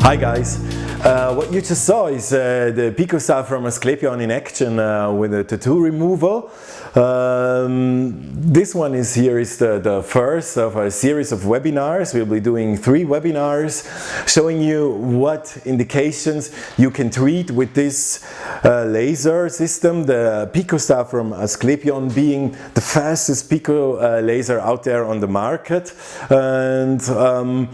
Hi guys, what you just saw is the PicoStar from Asclepion in action with a tattoo removal. This one is the first of a series of webinars. We'll be doing 3 webinars showing you what indications you can treat with this laser system, the PicoStar from Asclepion being the fastest pico laser out there on the market. And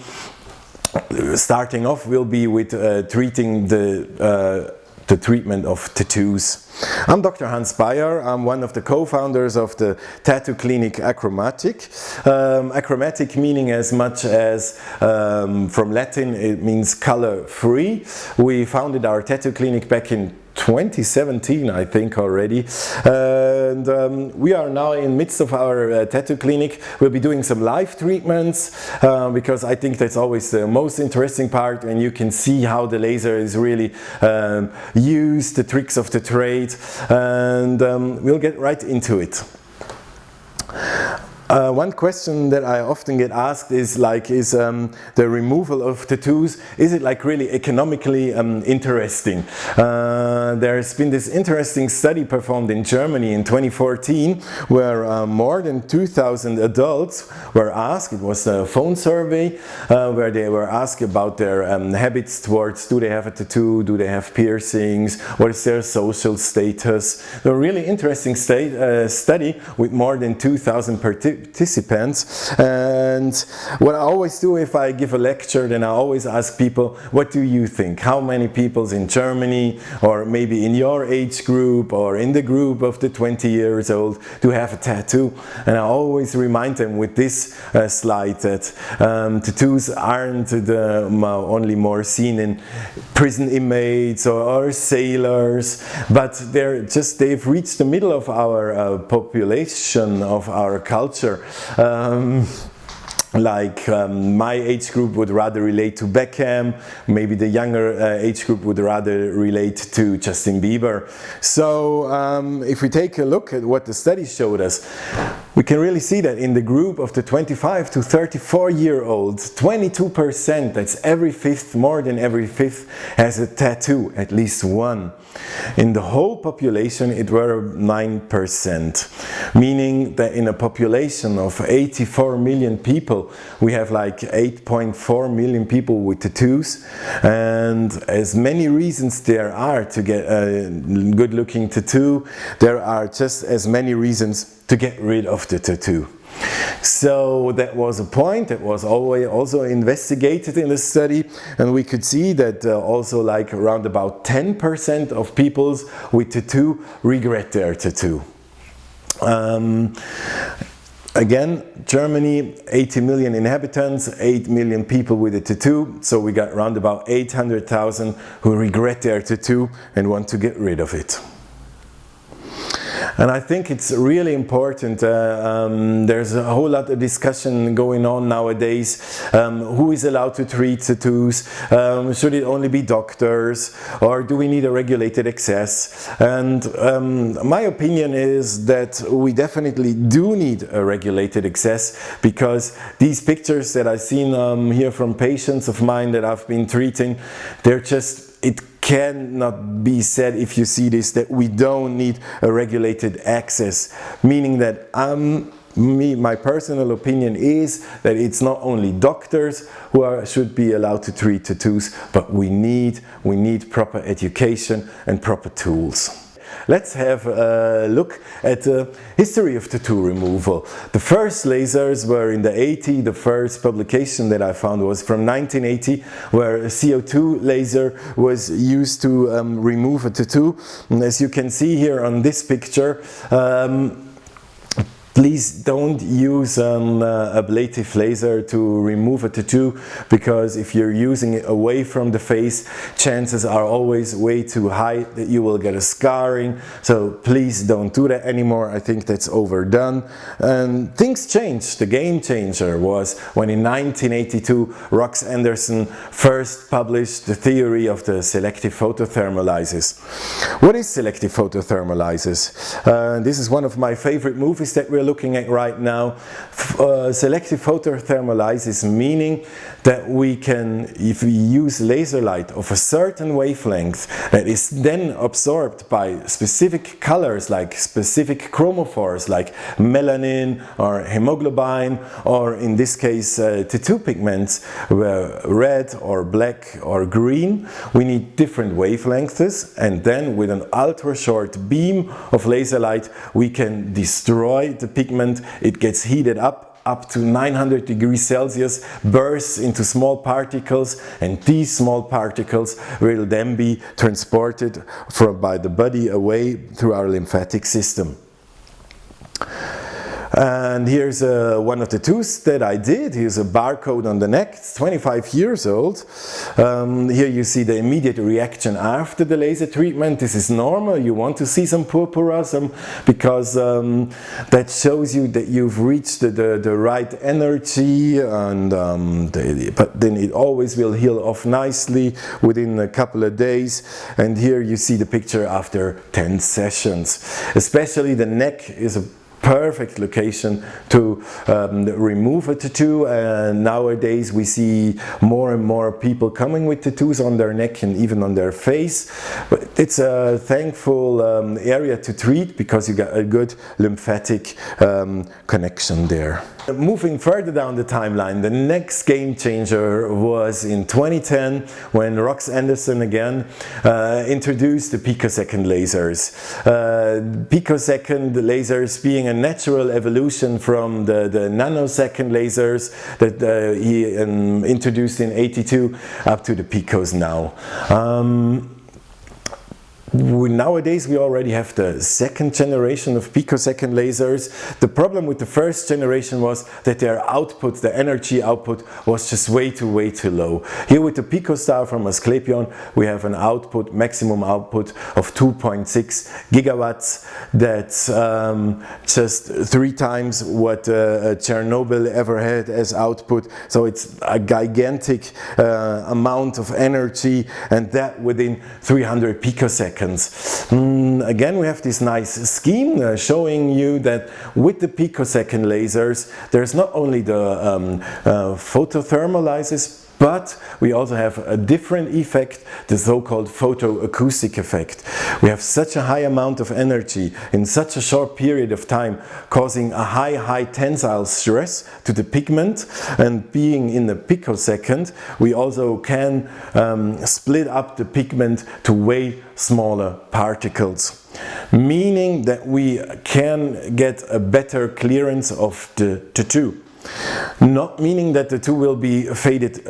starting off will be with treating the treatment of tattoos. I'm Dr. Hans Bayer. I'm one of the co-founders of the tattoo clinic Achromatic. Achromatic meaning as much as from Latin it means color free. We founded our tattoo clinic back in 2017, I think already, and we are now in midst of our tattoo clinic. We'll be doing some live treatments because I think that's always the most interesting part, and you can see how the laser is really used, the tricks of the trade, and we'll get right into it. One question that I often get asked is the removal of tattoos, is it like really economically interesting? There's been this interesting study performed in Germany in 2014 where more than 2,000 adults were asked. It was a phone survey where they were asked about their habits towards, do they have a tattoo, do they have piercings, what is their social status. A really interesting study with more than 2,000 participants. And what I always do if I give a lecture, then I always ask people, what do you think? How many people in Germany, or maybe in your age group, or in the group of the 20 years old, do have a tattoo? And I always remind them with this slide that tattoos aren't only more seen in prison inmates or sailors, but they've reached the middle of our population, of our culture. My age group would rather relate to Beckham, maybe the younger age group would rather relate to Justin Bieber. So if we take a look at what the study showed us, we can really see that in the group of the 25 to 34-year-olds, 22%, that's every fifth, more than every fifth, has a tattoo, at least one. In the whole population it were 9%, meaning that in a population of 84 million people, we have like 8.4 million people with tattoos, and as many reasons there are to get a good-looking tattoo, there are just as many reasons to get rid of the tattoo. So that was a point that was also investigated in the study, and we could see that also like around about 10% of people with tattoo regret their tattoo. Again, Germany, 80 million inhabitants, 8 million people with a tattoo, so we got around about 800,000 who regret their tattoo and want to get rid of it. And I think it's really important, there's a whole lot of discussion going on nowadays, who is allowed to treat tattoos, should it only be doctors, or do we need a regulated access? And my opinion is that we definitely do need a regulated access, because these pictures that I've seen here from patients of mine that I've been treating, it cannot be said, if you see this, that we don't need a regulated access, meaning that my personal opinion is that it's not only doctors who should be allowed to treat tattoos, but we need proper education and proper tools. Let's have a look at the history of tattoo removal. The first lasers were in the 80s. The first publication that I found was from 1980, where a CO2 laser was used to remove a tattoo. And as you can see here on this picture, please don't use an ablative laser to remove a tattoo, because if you're using it away from the face, chances are always way too high that you will get a scarring. So please don't do that anymore. I think that's overdone. And things changed. The game changer was when in 1982 Rox Anderson first published the theory of the selective photothermolysis. What is selective photothermolysis? This is one of my favorite movies that we're looking at right now. Selective photothermolysis, meaning that we can, if we use laser light of a certain wavelength that is then absorbed by specific colors, like specific chromophores like melanin or hemoglobin, or in this case tattoo pigments, where red or black or green, we need different wavelengths, and then with an ultra short beam of laser light we can destroy the pigment. It gets heated up to 900 degrees Celsius, bursts into small particles, and these small particles will then be transported by the body away through our lymphatic system. And here's one of the tattoos that I did. Here's a barcode on the neck. It's 25 years old. Here you see the immediate reaction after the laser treatment. This is normal. You want to see some purpura, because that shows you that you've reached the right energy, and but then it always will heal off nicely within a couple of days. And here you see the picture after 10 sessions. Especially the neck is a perfect location to remove a tattoo, and nowadays we see more and more people coming with tattoos on their neck and even on their face. But it's a thankful area to treat, because you got a good lymphatic connection there. Moving further down the timeline, the next game changer was in 2010 when Rox Anderson again introduced the Picosecond Lasers. Picosecond lasers being a natural evolution from the nanosecond lasers that he introduced in '82 up to the Picos now. Nowadays we already have the second generation of picosecond lasers. The problem with the first generation was that their output, the energy output, was just way too low. Here with the PicoStar from Asclepion we have an output, maximum output of 2.6 gigawatts. That's just 3 times what Chernobyl ever had as output. So it's a gigantic amount of energy, and that within 300 picoseconds. Again, we have this nice scheme showing you that with the picosecond lasers there's not only the photothermolysis, but we also have a different effect, the so-called photoacoustic effect. We have such a high amount of energy in such a short period of time, causing a high tensile stress to the pigment, and being in the picosecond we also can split up the pigment to way smaller particles, meaning that we can get a better clearance of the tattoo. Not meaning that the tattoo will be faded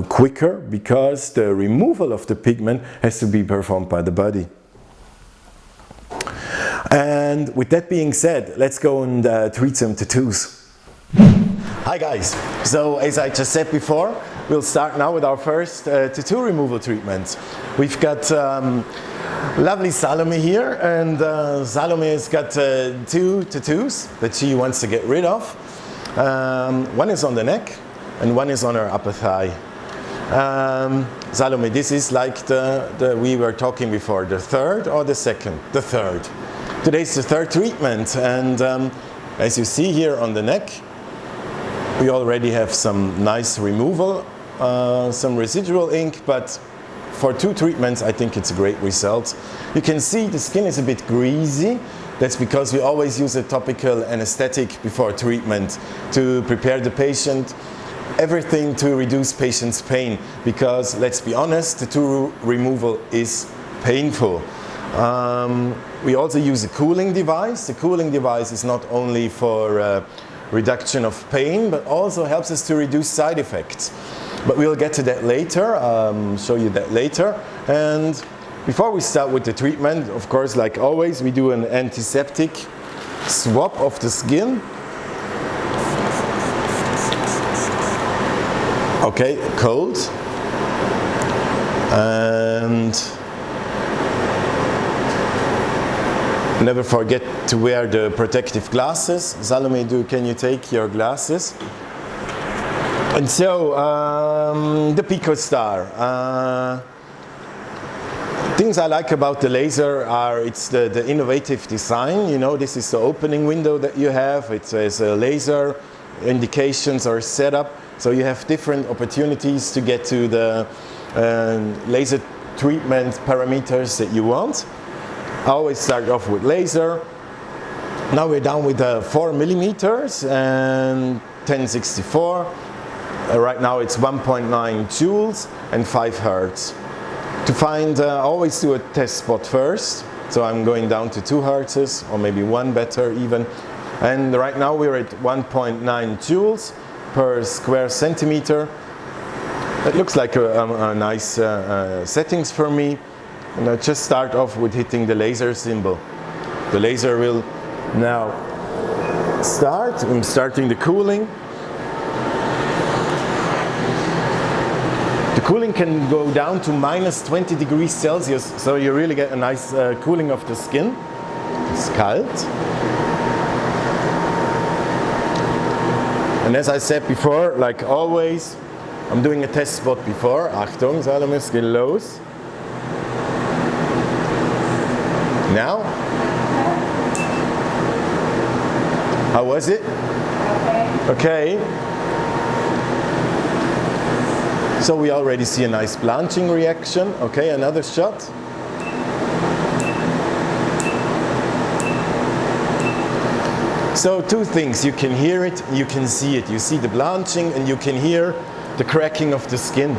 quicker, because the removal of the pigment has to be performed by the body. And with that being said, let's go and treat some tattoos. Hi guys, so as I just said before, we'll start now with our first tattoo removal treatment. We've got lovely Salome here, and Salome has got 2 tattoos that she wants to get rid of. One is on the neck and one is on her upper thigh. Salome, this is like the we were talking before, the third or the second? The third. Today's the third treatment, and as you see here on the neck, we already have some nice removal, some residual ink, but for 2 treatments I think it's a great result. You can see the skin is a bit greasy. That's because we always use a topical anesthetic before treatment to prepare the patient. Everything to reduce patient's pain, because let's be honest, tattoo removal is painful. We also use a cooling device. The cooling device is not only for reduction of pain, but also helps us to reduce side effects. But we'll get to that later, show you that later. And before we start with the treatment, of course, like always, we do an antiseptic swab of the skin. Okay, cold. And never forget to wear the protective glasses. Salome, can you take your glasses? And so, the PicoStar. Things I like about the laser are it's the innovative design. You know, this is the opening window that you have. It says laser indications are set up, so you have different opportunities to get to the laser treatment parameters that you want. I always start off with laser. Now we're down with 4 millimeters and 1064. Right now it's 1.9 joules and 5 hertz. To find, I always do a test spot first, so I'm going down to 2 hertz or maybe 1 better even. And right now we're at 1.9 joules per square centimeter. It looks like a nice settings for me. And I just start off with hitting the laser symbol. The laser will now start. I'm starting the cooling. The cooling can go down to minus 20 degrees Celsius, so you really get a nice cooling of the skin. It's kalt. And as I said before, like always, I'm doing a test spot before. Achtung, Salome, skin los. Now, how was it? Okay. So we already see a nice blanching reaction. Okay, another shot. So 2 things, you can hear it, you can see it. You see the blanching and you can hear the cracking of the skin.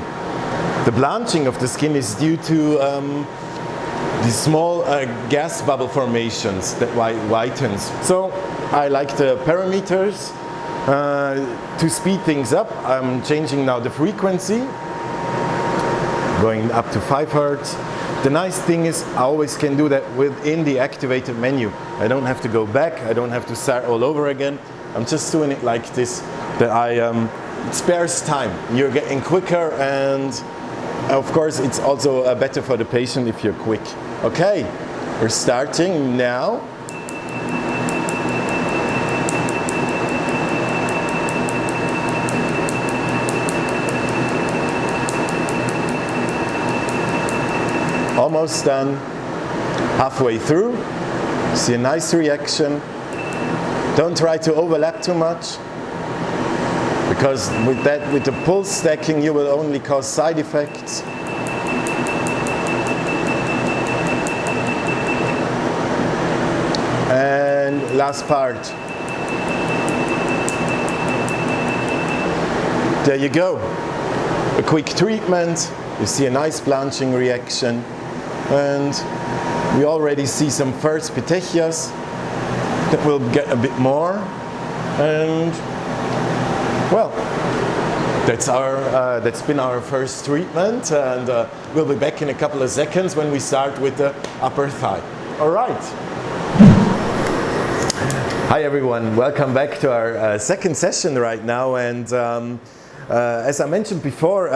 The blanching of the skin is due to these small gas bubble formations that whitens. So I like the parameters. To speed things up, I'm changing now the frequency, going up to 5 hertz. The nice thing is I always can do that within the activated menu. I don't have to go back, I don't have to start all over again. I'm just doing it like this, that it spares time. You're getting quicker, and of course it's also better for the patient if you're quick. Okay, we're starting now. Almost done, halfway through. See a nice reaction. Don't try to overlap too much, because with the pulse stacking you will only cause side effects. And last part. There you go. A quick treatment. You see a nice blanching reaction. And we already see some first petechias that will get a bit more. And well, that's been our first treatment, and we'll be back in a couple of seconds when we start with the upper thigh. All right. Hi everyone, welcome back to our second session right now. And as I mentioned before,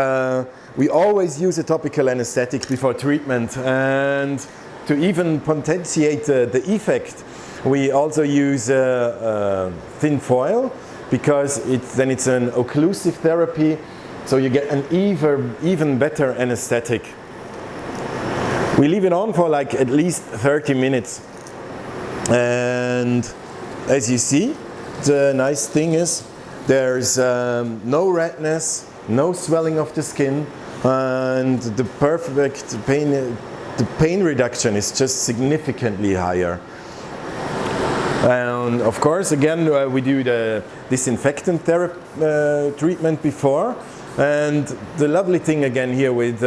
we always use a topical anesthetic before treatment, and to even potentiate the effect, we also use thin foil, because it's an occlusive therapy, so you get an even better anesthetic. We leave it on for like at least 30 minutes, and as you see, the nice thing is there's no redness, no swelling of the skin, and the perfect pain reduction is just significantly higher. And of course, again, we do the disinfectant treatment before. And the lovely thing again here with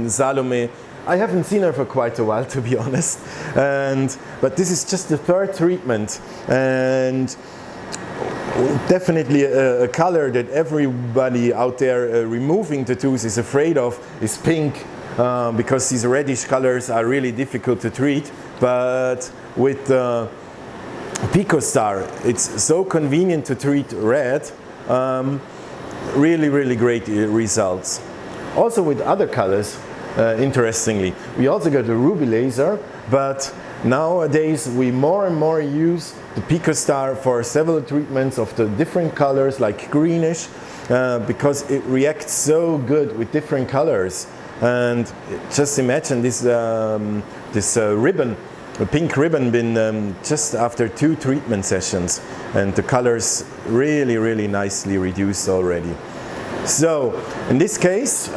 Salome, I haven't seen her for quite a while, to be honest. But this is just the third treatment. And definitely a color that everybody out there removing tattoos is afraid of is pink, because these reddish colors are really difficult to treat. But with PicoStar, it's so convenient to treat red. Really, really great results. Also with other colors, interestingly, we also got a ruby laser, but nowadays we more and more use the PicoStar for several treatments of the different colors, like greenish, because it reacts so good with different colors. And just imagine this, ribbon, a pink ribbon, been just after 2 treatment sessions, and the colors really, really nicely reduced already. So in this case,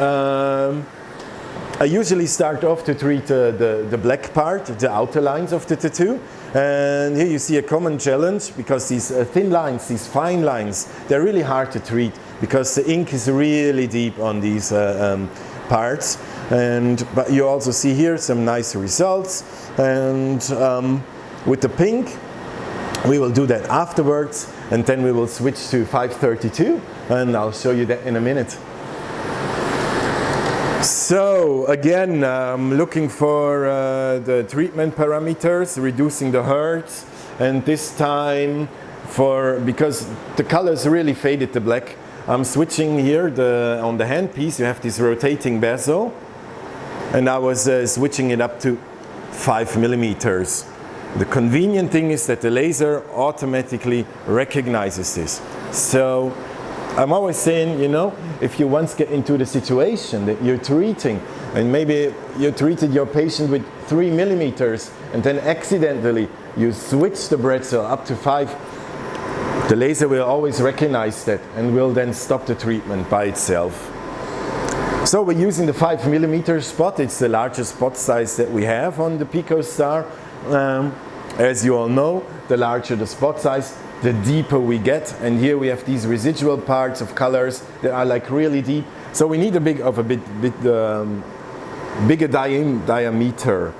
I usually start off to treat the black part, the outer lines of the tattoo. And here you see a common challenge, because these thin lines, these fine lines, they're really hard to treat because the ink is really deep on these parts. But you also see here some nice results. And with the pink, we will do that afterwards, and then we will switch to 532, and I'll show you that in a minute. So again, looking for the treatment parameters, reducing the hertz, and this time because the colors really faded to black, I'm switching here on the handpiece. You have this rotating bezel, and I was switching it up to 5 millimeters. The convenient thing is that the laser automatically recognizes this. So I'm always saying, you know, if you once get into the situation that you're treating, and maybe you treated your patient with 3 millimeters, and then accidentally you switch the bezel up to 5, the laser will always recognize that and will then stop the treatment by itself. So we're using the 5 millimeter spot. It's the largest spot size that we have on the PicoStar. As you all know, the larger the spot size, the deeper we get. And here we have these residual parts of colors that are like really deep. So we need a bigger diameter.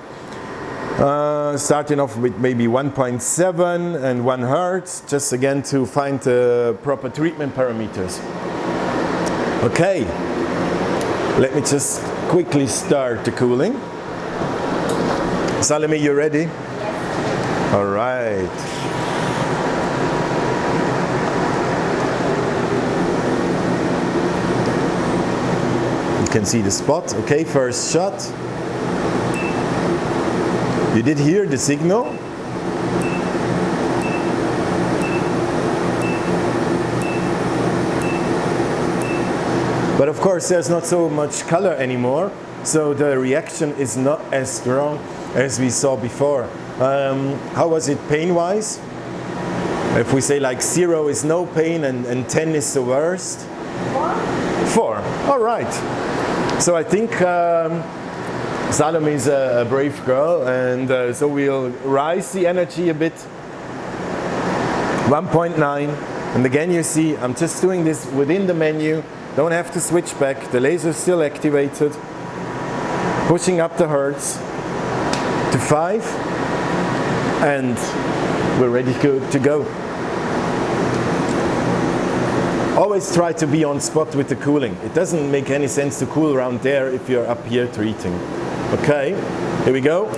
Starting off with maybe 1.7 and 1 hertz, just again to find the proper treatment parameters. Okay. Let me just quickly start the cooling. Salome, you ready? Yes. All right. You can see the spot. Okay, first shot. You did hear the signal. But of course there's not so much color anymore, so the reaction is not as strong as we saw before. How was it pain-wise? If we say like 0 is no pain and 10 is the worst? 4. All right. So I think Salome is a brave girl, and so we'll rise the energy a bit. 1.9. And again you see I'm just doing this within the menu. Don't have to switch back, the laser is still activated. Pushing up the hertz to 5, and we're ready to go. Always try to be on spot with the cooling. It doesn't make any sense to cool around there if you're up here treating. Okay, here we go.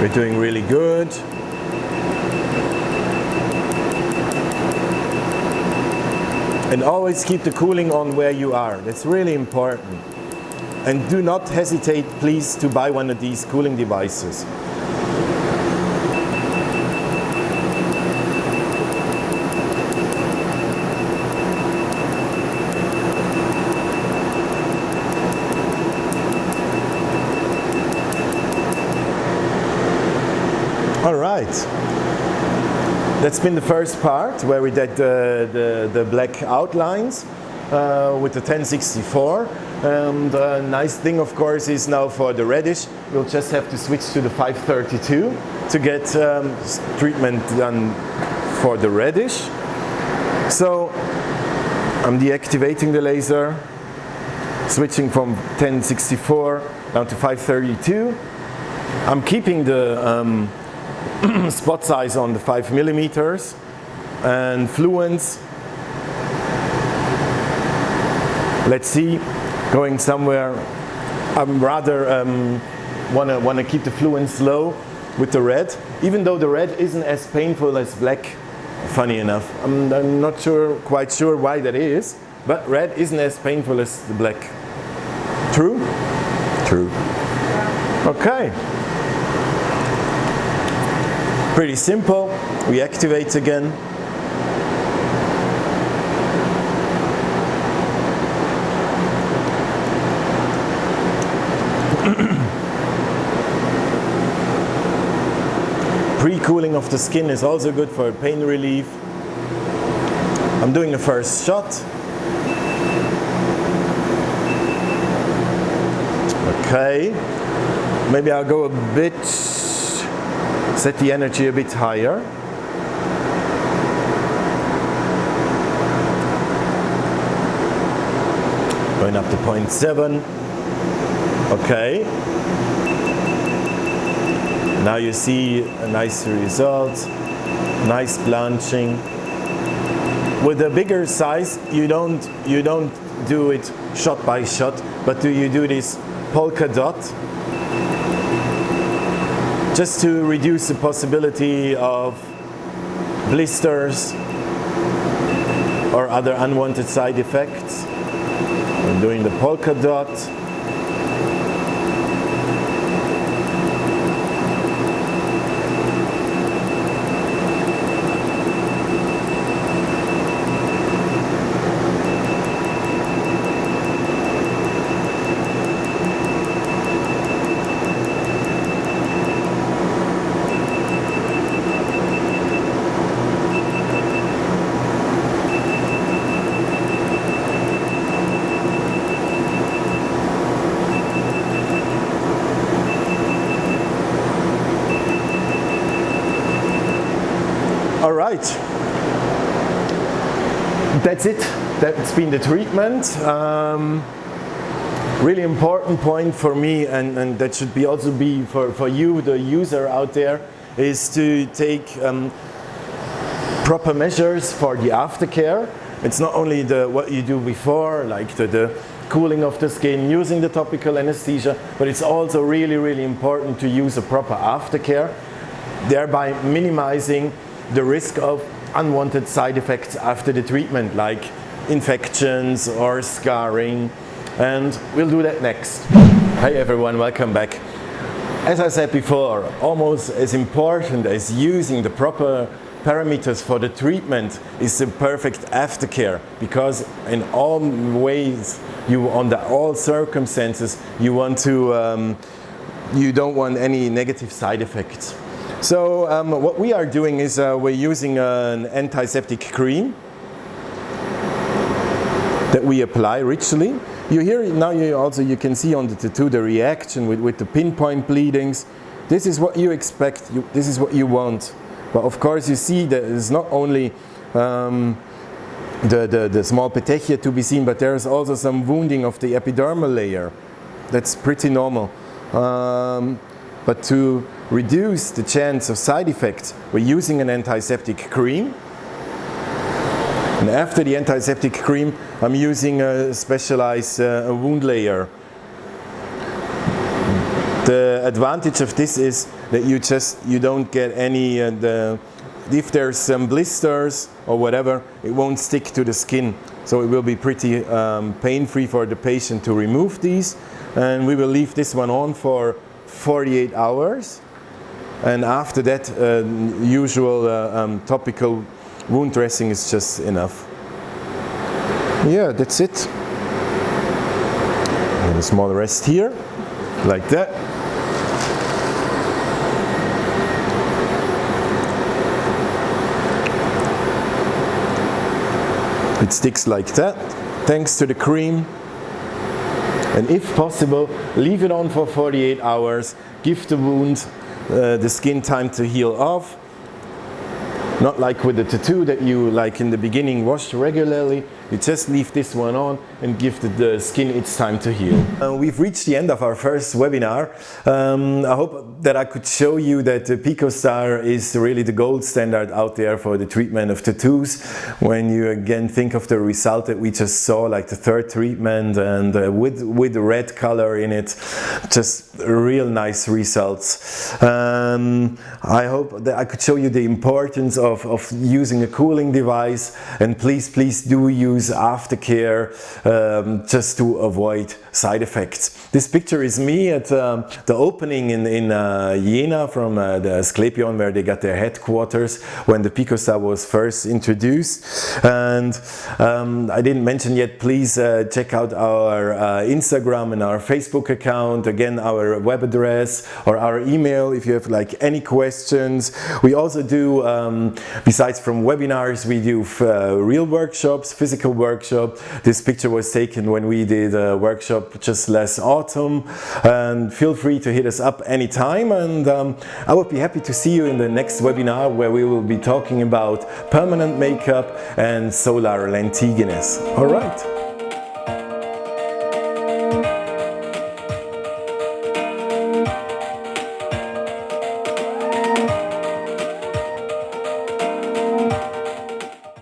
We're doing really good. And always keep the cooling on where you are. That's really important. And do not hesitate, please, to buy one of these cooling devices. All right, that's been the first part where we did the black outlines with the 1064. And the nice thing, of course, is now for the reddish, we'll just have to switch to the 532 to get treatment done for the reddish. So I'm deactivating the laser, switching from 1064 down to 532. I'm keeping the spot size on the 5 millimeters and fluence. Let's see, going somewhere. I'm rather wanna keep the fluence low with the red, even though the red isn't as painful as black, funny enough. I'm not quite sure why that is, but red isn't as painful as the black. True? True. Okay. Pretty simple. We activate again. Pre-cooling of the skin is also good for pain relief. I'm doing the first shot. Okay. Maybe I'll go a bit, set the energy a bit higher. Going up to 0.7. Okay. Now you see a nice result, nice blanching. With a bigger size, you don't do it shot by shot, but you do this polka dot, just to reduce the possibility of blisters or other unwanted side effects. I'm doing the polka dot. All right, that's it. That's been the treatment. Really important point for me, and that should be also be for you, the user out there, is to take proper measures for the aftercare. It's not only what you do before, like the cooling of the skin, using the topical anesthesia, but it's also really, really important to use a proper aftercare, thereby minimizing the risk of unwanted side effects after the treatment, like infections or scarring, and we'll do that next. Hey everyone, welcome back. As I said before, almost as important as using the proper parameters for the treatment is the perfect aftercare, because in all ways, under all circumstances, you don't want any negative side effects. So what we are doing is we're using an antiseptic cream that we apply richly. You can see on the tattoo the reaction with the pinpoint bleedings. This is what you expect, this is what you want. But of course you see that it's not only the small petechia to be seen, but there's also some wounding of the epidermal layer. That's pretty normal. But to reduce the chance of side effects, we're using an antiseptic cream. And after the antiseptic cream, I'm using a specialized wound layer. The advantage of this is that you don't get any, if there's some blisters or whatever, it won't stick to the skin. So it will be pretty pain-free for the patient to remove these. And we will leave this one on for 48 hours. And after that, usual topical wound dressing is just enough. Yeah, that's it. And a small rest here, like that. It sticks like that, thanks to the cream. And if possible, leave it on for 48 hours, give the wound the skin time to heal off, Not like with the tattoo that you, like in the beginning, wash regularly. You just leave this one on and give the skin its time to heal. We've reached the end of our first webinar. I hope that I could show you that the PicoStar is really the gold standard out there for the treatment of tattoos. When you again think of the result that we just saw, like the third treatment and with the red color in it, just real nice results. I hope that I could show you the importance of using a cooling device, and please do use Aftercare just to avoid side effects. This picture is me at the opening in Jena from the Asclepion, where they got their headquarters when the PicoStar was first introduced. And I didn't mention yet, please check out our Instagram and our Facebook account, again our web address or our email if you have like any questions. We also do, besides from webinars, we do real workshops, physical workshop. This picture was taken when we did a workshop just last autumn, and feel free to hit us up anytime, and I would be happy to see you in the next webinar where we will be talking about permanent makeup and solar lentiginous. All right.